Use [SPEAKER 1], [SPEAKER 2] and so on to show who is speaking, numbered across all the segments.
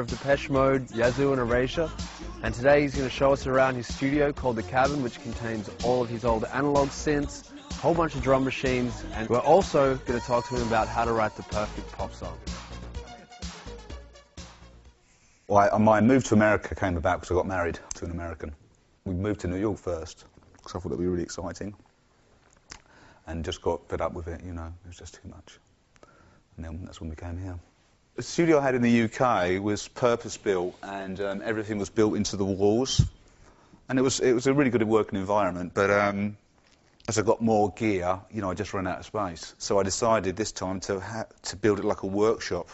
[SPEAKER 1] of Depeche Mode, Yazoo and Erasure, and today he's going to show us around his studio called The Cabin, which contains all of his old analog synths, a whole bunch of drum machines, and we're also going to talk to him about how to write the perfect pop song.
[SPEAKER 2] Well, my move to America came about because I got married to an American. We moved to New York first because I thought it would be really exciting, and just got fed up with it, you know, it was just too much. And then that's when we came here. The studio I had in the UK was purpose-built, and everything was built into the walls. And it was a really good working environment, but as I got more gear, you know, I just ran out of space. So I decided this time to build it like a workshop,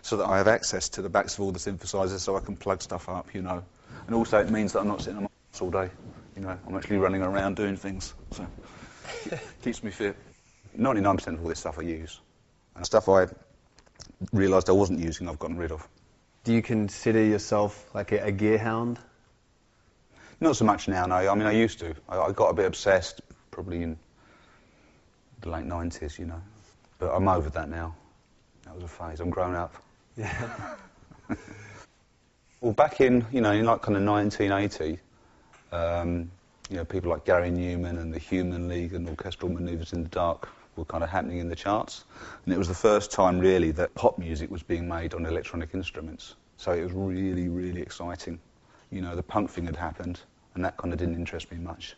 [SPEAKER 2] so that I have access to the backs of all the synthesizers so I can plug stuff up, you know. And also it means that I'm not sitting on my ass all day, you know, I'm actually running around doing things, so keeps me fit. 99% of all this stuff I use, and stuff I realised I wasn't using, I've gotten rid of.
[SPEAKER 1] Do you consider yourself like a gear hound?
[SPEAKER 2] Not so much now, no. I mean, I used to. I got a bit obsessed probably in the late 90s, you know. But I'm over that now. That was a phase. I'm grown up.
[SPEAKER 1] Yeah.
[SPEAKER 2] Well, back in, you know, in like kind of 1980, you know, people like Gary Newman and the Human League and Orchestral Manoeuvres in the Dark were kind of happening in the charts. And it was the first time, really, that pop music was being made on electronic instruments. So it was really, really exciting. You know, the punk thing had happened, and that kind of didn't interest me much,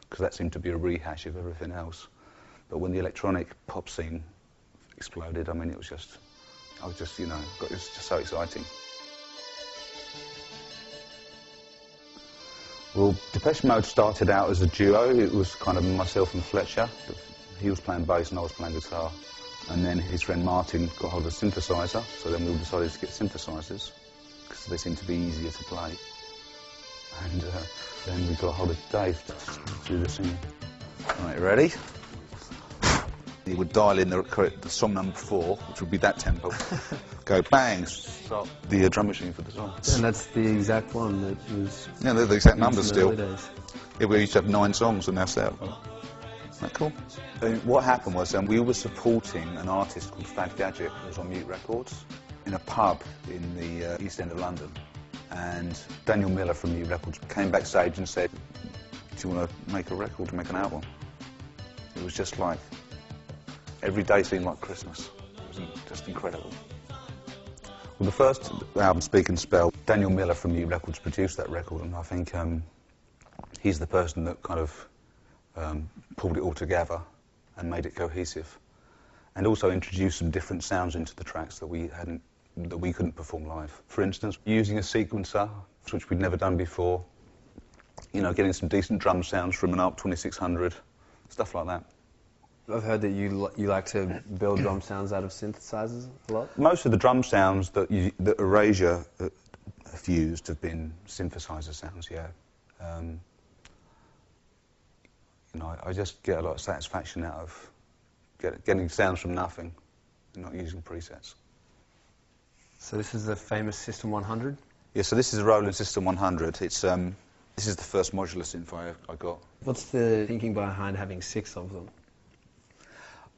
[SPEAKER 2] because that seemed to be a rehash of everything else. But when the electronic pop scene exploded, I mean, it was just, I was just, you know, it was just so exciting. Well, Depeche Mode started out as a duo. It was kind of myself and Fletcher. He was playing bass and I was playing guitar. And then his friend Martin got hold of a synthesizer, so then we all decided to get synthesizers, because they seemed to be easier to play. And then we got hold of Dave to do the singing. Right, ready? He would dial in the song number 4, which would be that tempo, go bang, start the drum machine for the song.
[SPEAKER 1] And that's the exact one that was...
[SPEAKER 2] Yeah, they're the exact numbers still.
[SPEAKER 1] Days.
[SPEAKER 2] Yeah, we used to have 9 songs in our set. Isn't that cool? So what happened was we were supporting an artist called Fad Gadget, who was on Mute Records, in a pub in the East End of London. And Daniel Miller from Mute Records came backstage and said, do you want to make a record, make an album? It was just like, every day seemed like Christmas. It was just incredible. Well, the first album, Speak and Spell, Daniel Miller from Mute Records produced that record, and I think he's the person that kind of pulled it all together and made it cohesive, and also introduced some different sounds into the tracks that we couldn't perform live. For instance, using a sequencer, which we'd never done before, you know, getting some decent drum sounds from an ARP 2600, stuff like that.
[SPEAKER 1] I've heard that you like to build drum sounds out of synthesizers a lot.
[SPEAKER 2] Most of the drum sounds that Erasure have used have been synthesizer sounds, yeah. You know, I just get a lot of satisfaction out of getting sounds from nothing and not using presets.
[SPEAKER 1] So this is the famous System 100?
[SPEAKER 2] Yeah, so this is a Roland System 100. It's this is the first modular synth I got.
[SPEAKER 1] What's the thinking behind having 6 of them?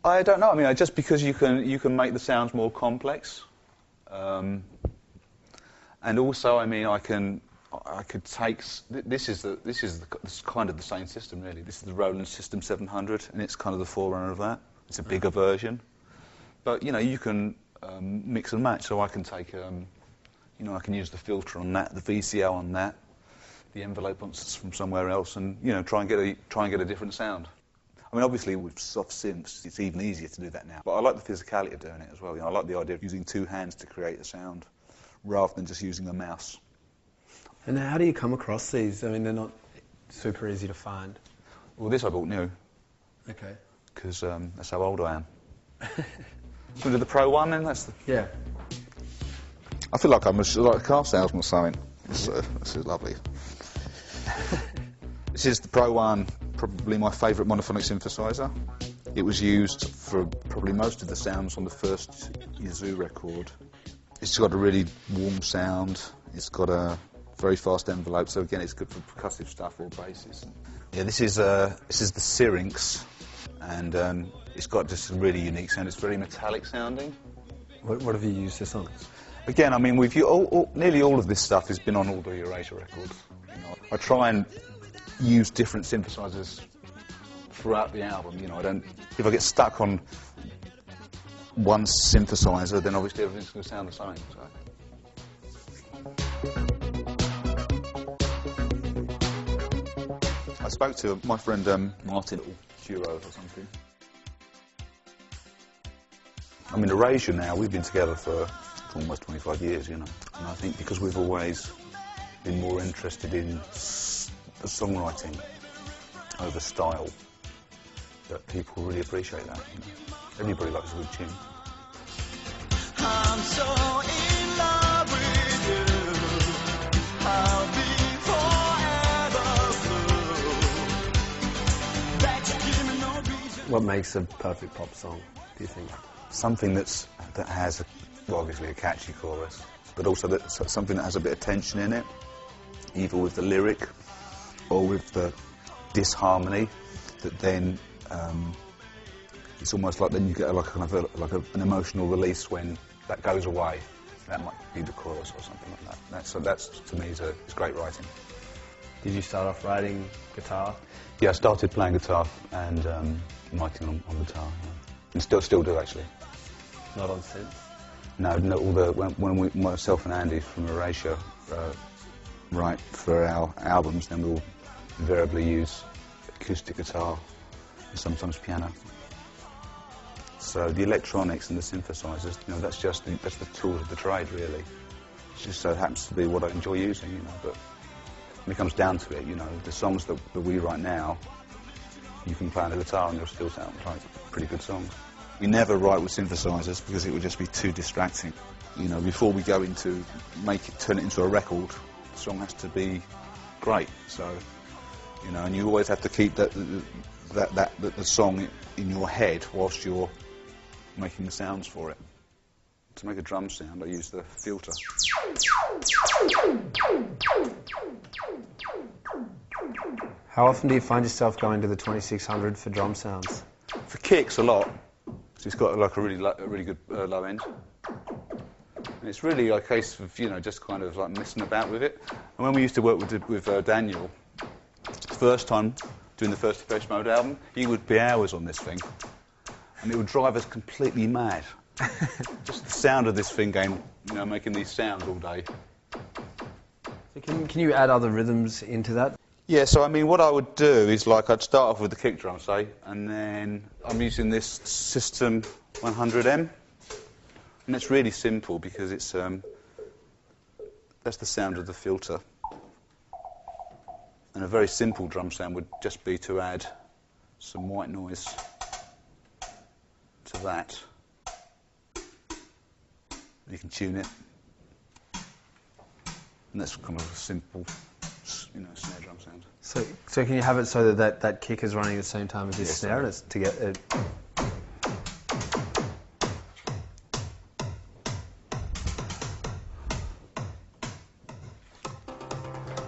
[SPEAKER 2] I don't know. I mean, just because you can make the sounds more complex, and also, I mean, I could take this is kind of the same system really. This is the Roland System 700, and it's kind of the forerunner of that. It's a bigger version, but you know, you can mix and match. So I can take, you know, I can use the filter on that, the VCO on that, the envelope from somewhere else, and you know, try and get a different sound. I mean, obviously with soft synths, it's even easier to do that now. But I like the physicality of doing it as well. You know, I like the idea of using 2 hands to create a sound, rather than just using a mouse.
[SPEAKER 1] And how do you come across these? I mean, they're not super easy to find.
[SPEAKER 2] Well, this I bought new.
[SPEAKER 1] Okay.
[SPEAKER 2] Because that's how old I am. So do the Pro One then? That's the...
[SPEAKER 1] Yeah.
[SPEAKER 2] I feel like I'm like a car salesman or something. This is lovely. This is the Pro One, probably my favourite monophonic synthesizer. It was used for probably most of the sounds on the first Yazoo record. It's got a really warm sound. It's got a very fast envelope, so again, it's good for percussive stuff or basses. Yeah, this is the Syrinx, and it's got just a really unique sound. It's very metallic sounding.
[SPEAKER 1] What have you used this on?
[SPEAKER 2] Again, I mean, nearly all of this stuff has been on all the Erasure records. You know, I try and use different synthesizers throughout the album. You know, if I get stuck on one synthesizer, then obviously everything's going to sound the same. So. I spoke to my friend Martin Curo or something. I mean, erasure now, we've been together for almost 25 years, you know. And I think because we've always been more interested in the songwriting over style, that people really appreciate that. You know. Everybody likes a good tune. I'm so in love with you. I'll be forever blue. That you give me no reason.
[SPEAKER 1] What makes a perfect pop song, do you think?
[SPEAKER 2] Something that has, well, obviously a catchy chorus, but also something that has a bit of tension in it, either with the lyric or with the disharmony. That then it's almost like then you get an emotional release when that goes away. That might be the chorus or something like that. That's to me is great writing.
[SPEAKER 1] Did you start off writing guitar?
[SPEAKER 2] Yeah, I started playing guitar and writing on guitar, yeah. And still do actually.
[SPEAKER 1] Not on synth?
[SPEAKER 2] No, when myself and Andy from Erasure write for our albums, then we'll invariably use acoustic guitar and sometimes piano. So the electronics and the synthesizers, you know, that's the tools of the trade, really. It just so happens to be what I enjoy using, you know. But when it comes down to it, you know, the songs that we write now, you can play on the guitar and they'll still sound like pretty good songs. We never write with synthesizers because it would just be too distracting. You know, before we go into turn it into a record, the song has to be great. So, you know, and you always have to keep the song in your head whilst you're making the sounds for it. To make a drum sound, I use the filter.
[SPEAKER 1] How often do you find yourself going to the 2600 for drum sounds?
[SPEAKER 2] For kicks, a lot. So it's got like a really good low end. And it's really a case of, you know, just kind of like messing about with it. And when we used to work with Daniel, the first time doing the first Depeche Mode album, he would be hours on this thing, and it would drive us completely mad. Just the sound of this thing going, you know, making these sounds all day.
[SPEAKER 1] So can you add other rhythms into that?
[SPEAKER 2] Yeah, so I mean, what I would do is like I'd start off with the kick drum, say, and then I'm using this System 100M, and it's really simple because it's that's the sound of the filter. And a very simple drum sound would just be to add some white noise to that. You can tune it, and that's kind of a simple, you know, snare drum sound.
[SPEAKER 1] So can you have it so that kick is running at the same time as your snare, and it's to get it?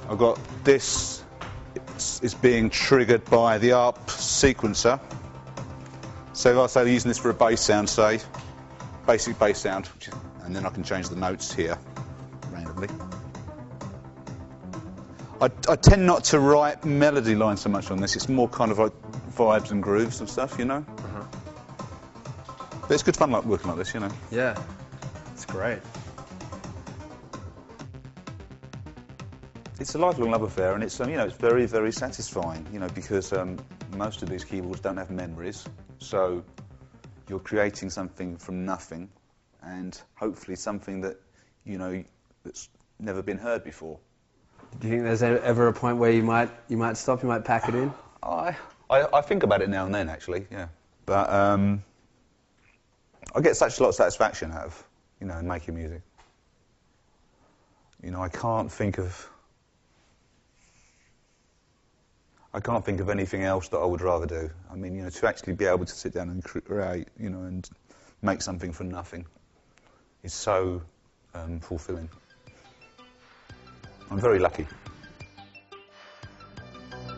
[SPEAKER 2] I've got this. It's being triggered by the ARP sequencer. So if I say using this for a bass sound, say basic bass sound, and then I can change the notes here randomly. I tend not to write melody lines so much on this. It's more kind of like vibes and grooves and stuff, you know. But it's good fun, like working like this, you know.
[SPEAKER 1] Yeah, it's great.
[SPEAKER 2] It's a lifelong love affair, and it's you know, it's very, very satisfying, you know, because most of these keyboards don't have memories, so you're creating something from nothing, and hopefully something that, you know, that's never been heard before.
[SPEAKER 1] Do you think there's ever a point where you might stop, you might pack it in?
[SPEAKER 2] I think about it now and then, actually, yeah. But I get such a lot of satisfaction out of, you know, making music. You know, I can't think of anything else that I would rather do. I mean, you know, to actually be able to sit down and create, you know, and make something from nothing is so fulfilling. I'm very lucky.